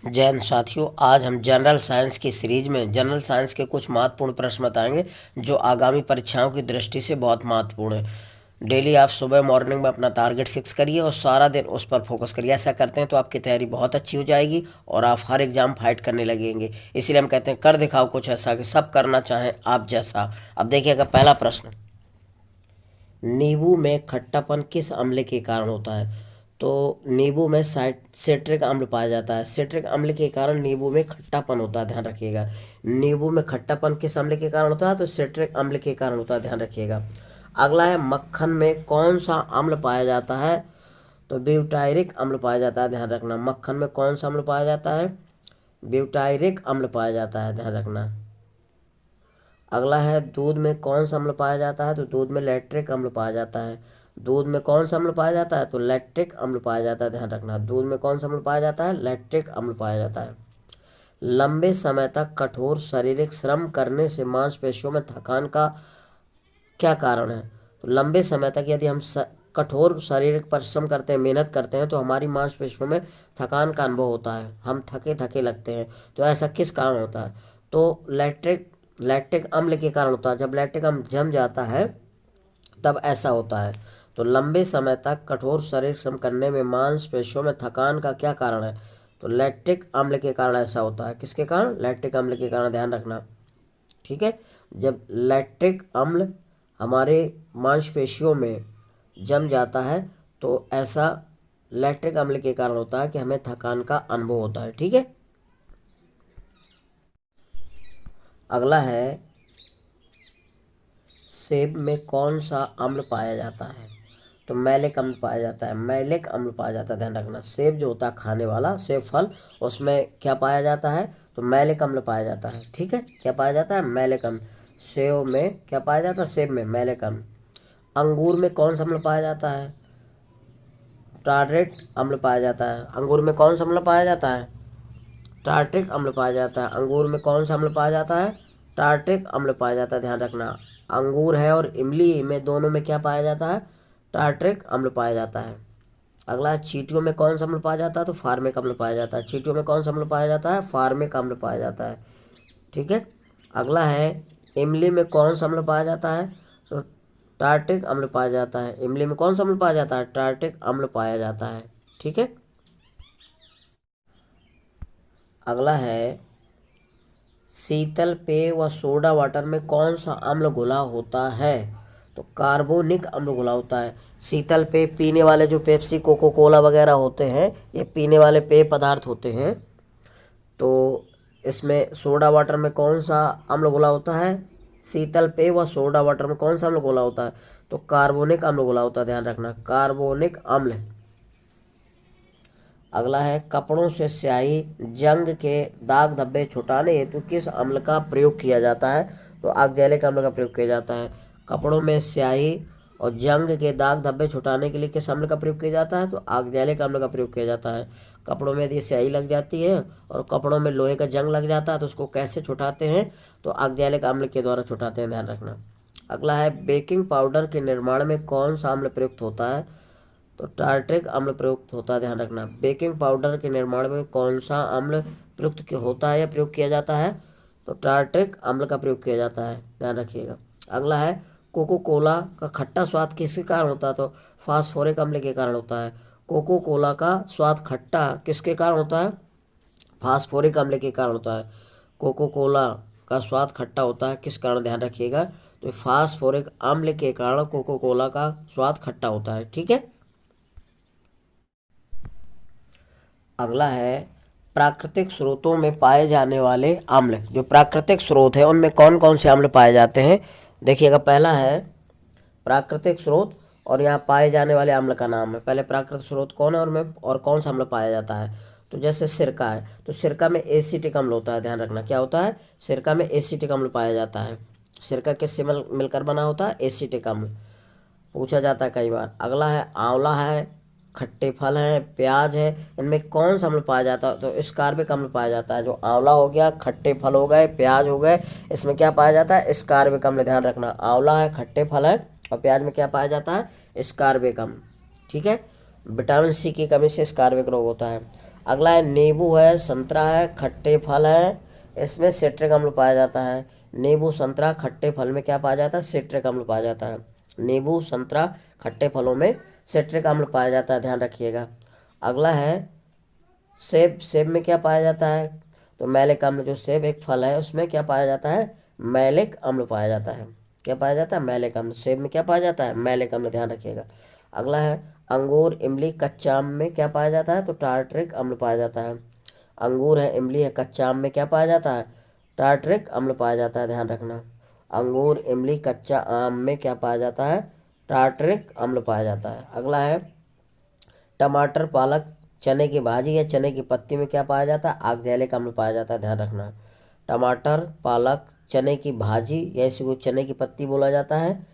जय हिंद साथियों। आज हम जनरल साइंस की सीरीज में जनरल साइंस के कुछ महत्वपूर्ण प्रश्न बताएंगे जो आगामी परीक्षाओं की दृष्टि से बहुत महत्वपूर्ण है। डेली आप सुबह मॉर्निंग में अपना टारगेट फिक्स करिए और सारा दिन उस पर फोकस करिए। ऐसा करते हैं तो आपकी तैयारी बहुत अच्छी हो जाएगी और आप हर एग्जाम फाइट करने लगेंगे। इसीलिए हम कहते हैं कर दिखाओ कुछ ऐसा कि सब करना चाहें आप जैसा। अब देखिएगा पहला प्रश्न, नींबू में खट्टापन किस अम्ल के कारण होता है? तो नींबू में सिट्रिक अम्ल पाया जाता है। सिट्रिक अम्ल के कारण नींबू में खट्टापन होता है, ध्यान रखिएगा। नींबू में खट्टापन किस अम्ल के कारण होता है? तो सिट्रिक अम्ल के कारण होता है, ध्यान रखिएगा। अगला है, मक्खन में कौन सा अम्ल पाया जाता है? तो ब्यूटायरिक अम्ल पाया जाता है, ध्यान रखना। मक्खन में कौन सा अम्ल पाया जाता है? ब्यूटायरिक अम्ल पाया जाता है, ध्यान रखना। अगला है, दूध में कौन सा अम्ल पाया जाता है? तो दूध में लैक्टिक अम्ल पाया जाता है। दूध में कौन सा अम्ल पाया जाता है? तो लैक्टिक अम्ल पाया जाता है, ध्यान रखना। दूध में कौन सा अम्ल पाया जाता है? लैक्टिक अम्ल पाया जाता है। लंबे समय तक कठोर शारीरिक श्रम करने से मांसपेशियों में थकान का क्या कारण है? तो लंबे समय तक यदि हम कठोर शारीरिक परिश्रम करते हैं, मेहनत करते हैं, तो हमारी मांसपेशियों में थकान का अनुभव होता है, हम थके थके लगते हैं। तो ऐसा किस कारण होता है? तो लैक्टिक अम्ल के कारण होता है। जब लैक्टिक अम्ल जम जाता है तब ऐसा होता है। तो लंबे समय तक कठोर शारीरिक श्रम करने में मांसपेशियों में थकान का क्या कारण है? तो लैक्टिक अम्ल के कारण ऐसा होता है। किसके कारण? लैक्टिक अम्ल के कारण, ध्यान रखना। ठीक है, जब लैक्टिक अम्ल हमारे मांसपेशियों में जम जाता है तो ऐसा लैक्टिक अम्ल के कारण होता है कि हमें थकान का अनुभव होता है। ठीक है, अगला है, सेब में कौन सा अम्ल पाया जाता है? तो मैलिक अम्ल पाया जाता है। मैलिक अम्ल पाया जाता है, ध्यान रखना। सेब जो होता है खाने वाला, सेब फल, उसमें क्या पाया जाता है? तो मैलिक अम्ल पाया जाता है। ठीक है, क्या पाया जाता है? मैलिक अम्ल। सेब में क्या पाया जाता है? सेब में मैलिक अम्ल। अंगूर में कौन सा अम्ल पाया जाता है? टार्ट्रिक अम्ल पाया जाता है। अंगूर में कौन सा अम्ल पाया जाता है? टार्ट्रिक अम्ल पाया जाता है। अंगूर में कौन सा अम्ल पाया जाता है? टार्ट्रिक अम्ल पाया जाता है, ध्यान रखना। अंगूर है और इमली में, दोनों में क्या पाया जाता है? टार्ट्रिक अम्ल पाया जाता है। अगला, चींटियों में कौन सा अम्ल पाया जाता है? तो फार्मिक अम्ल पाया जाता है। चींटियों में कौन सा अम्ल पाया जाता है? फार्मिक अम्ल पाया जाता है। ठीक है, अगला है, इमली में कौन सा अम्ल पाया जाता है? तो टार्ट्रिक अम्ल पाया जाता है। इमली में कौन सा अम्ल पाया जाता है? टार्ट्रिक अम्ल पाया जाता है। ठीक है, अगला है, शीतल पेय व सोडा वाटर में कौन सा अम्ल घुला होता है? तो कार्बोनिक अम्ल घुला होता है। शीतल पेय पीने वाले जो पेप्सी, कोको कोला वगैरह होते हैं, ये पीने वाले पेय पदार्थ होते हैं। तो इसमें सोडा वाटर में कौन सा अम्ल घुला होता है? शीतल पेय व सोडा वाटर में कौन सा अम्ल घुला होता है? तो कार्बोनिक अम्ल घुला होता है, ध्यान रखना। कार्बोनिक अम्ल। अगला है, कपड़ों से स्याही, जंग के दाग धब्बे छुटाने हेतु किस अम्ल का प्रयोग किया जाता है? तो ऑक्जेलिक अम्ल का प्रयोग किया जाता है। कपड़ों में स्याही और जंग के दाग धब्बे छुटाने के लिए किस अम्ल का प्रयोग किया जाता है? तो ऑक्जेलिक अम्ल का प्रयोग किया जाता है। कपड़ों में यदि स्याही लग जाती है और कपड़ों में लोहे का जंग लग जाता है तो उसको कैसे छुटाते हैं? तो ऑक्जेलिक अम्ल के द्वारा छुटाते हैं, ध्यान रखना। अगला है, बेकिंग पाउडर के निर्माण में कौन सा अम्ल प्रयुक्त होता है? तो टार्ट्रिक अम्ल प्रयुक्त होता है, ध्यान रखना। बेकिंग पाउडर के निर्माण में कौन सा अम्ल प्रयुक्त होता है या प्रयोग किया जाता है? तो टार्ट्रिक अम्ल का प्रयोग किया जाता है, ध्यान रखिएगा। अगला है, कोको कोला का खट्टा स्वाद किसके कारण होता है? तो फास्फोरिक अम्ल के कारण होता है। कोको कोला का स्वाद खट्टा किसके कारण होता है? फास्फोरिक अम्ल के कारण होता है। कोको कोला का स्वाद खट्टा होता है, किस कारण? ध्यान रखिएगा, तो फास्फोरिक अम्ल के कारण कोको कोला का स्वाद खट्टा होता है। ठीक है, अगला है, प्राकृतिक स्रोतों में पाए जाने वाले अम्ल, जो प्राकृतिक स्रोत है उनमें कौन कौन से अम्ल पाए जाते हैं? देखिएगा, पहला है प्राकृतिक स्रोत और यहाँ पाए जाने वाले अम्ल का नाम है। पहले प्राकृतिक स्रोत कौन है और में और कौन सा अम्ल पाया जाता है? तो जैसे सिरका है, तो सिरका में एसिटिक अम्ल होता है, ध्यान रखना। क्या होता है? सिरका में एसिटिक अम्ल पाया जाता है। सिरका किससे मिलकर बना होता है? एसिटिक अम्ल। पूछा जाता है कई बार। अगला है, आंवला है, खट्टे फल हैं, प्याज है, इनमें कौन सा अम्ल पाया जाता है? तो स्कार्बिक अम्ल पाया जाता है। जो आंवला हो गया, खट्टे फल हो गए, प्याज हो गए, इसमें क्या पाया जाता है? स्कार्बिक अम्ल, ध्यान रखना। आंवला है, खट्टे फल है और प्याज में क्या पाया जाता है? स्कार्बिक अम्ल। ठीक है, विटामिन सी की कमी से स्कार्बिक रोग होता है। अगला है नींबू है, संतरा है, खट्टे फल हैं, इसमें सिट्रिक अम्ल पाया जाता है। नींबू संतरा खट्टे फल में क्या पाया जाता है? सिट्रिक अम्ल पाया जाता है। नींबू संतरा खट्टे फलों में सिट्रिक अम्ल पाया जाता है, ध्यान रखिएगा। अगला है सेब। सेब में क्या पाया जाता है? तो मैलिक अम्ल, जो सेब एक फल है उसमें क्या पाया जाता है? मैलिक अम्ल पाया जाता है। क्या पाया जाता है? मैलिक अम्ल। सेब में क्या पाया जाता है? मैलिक अम्ल, ध्यान रखिएगा। अगला है अंगूर, इमली, कच्चा आम में क्या पाया जाता है? तो टार्टरिक अम्ल पाया जाता है। अंगूर है, इमली है, कच्चा आम में क्या पाया जाता है? टार्टरिक अम्ल पाया जाता है, ध्यान रखना। अंगूर, इमली, कच्चा आम में क्या पाया जाता है? टार्टरिक अम्ल पाया जाता है। अगला है टमाटर, पालक, चने की भाजी या चने की पत्ती में क्या पाया जाता है? ऑक्जेलिक अम्ल पाया जाता है, ध्यान रखना। टमाटर, पालक, चने की भाजी या इसी को चने की पत्ती बोला जाता है,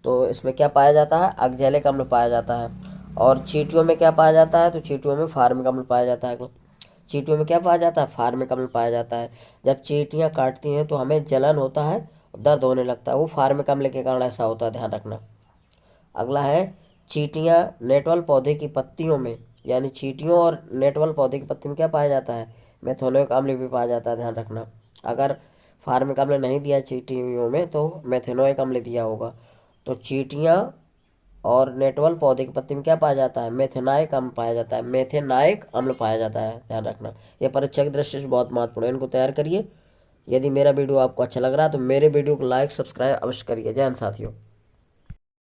तो इसमें क्या पाया जाता है? ऑक्जेलिक अम्ल पाया जाता है। और चींटियों में क्या पाया जाता है? तो चींटियों में फार्मिक अम्ल पाया जाता है। चींटियों में क्या पाया जाता है? फार्मिक अम्ल पाया जाता है। जब चींटियाँ काटती हैं तो हमें जलन होता है, दर्द होने लगता है, वो फार्मिक अम्ल के कारण ऐसा होता है, ध्यान रखना। अगला है चींटियाँ नेटवल पौधे की पत्तियों में, यानी चींटियों और नेटवल पौधे की पत्ती में क्या पाया जाता है? मेथेनोइक अम्ल भी पाया जाता है, ध्यान रखना। अगर फार्मिक अम्ल नहीं दिया चींटियों में तो मेथेनोइक अम्ल दिया होगा। तो चींटियाँ और नेटवल पौधे की पत्ती में क्या पाया जाता है? मेथेनाइक अम्ल पाया जाता है, मेथेनाइक अम्ल पाया जाता है, ध्यान रखना। यह परीक्षा की दृष्टि से बहुत महत्वपूर्ण है, इनको तैयार करिए। यदि मेरा वीडियो आपको अच्छा लग रहा है तो मेरे वीडियो को लाइक सब्सक्राइब अवश्य करिए। जय हिंद साथियों।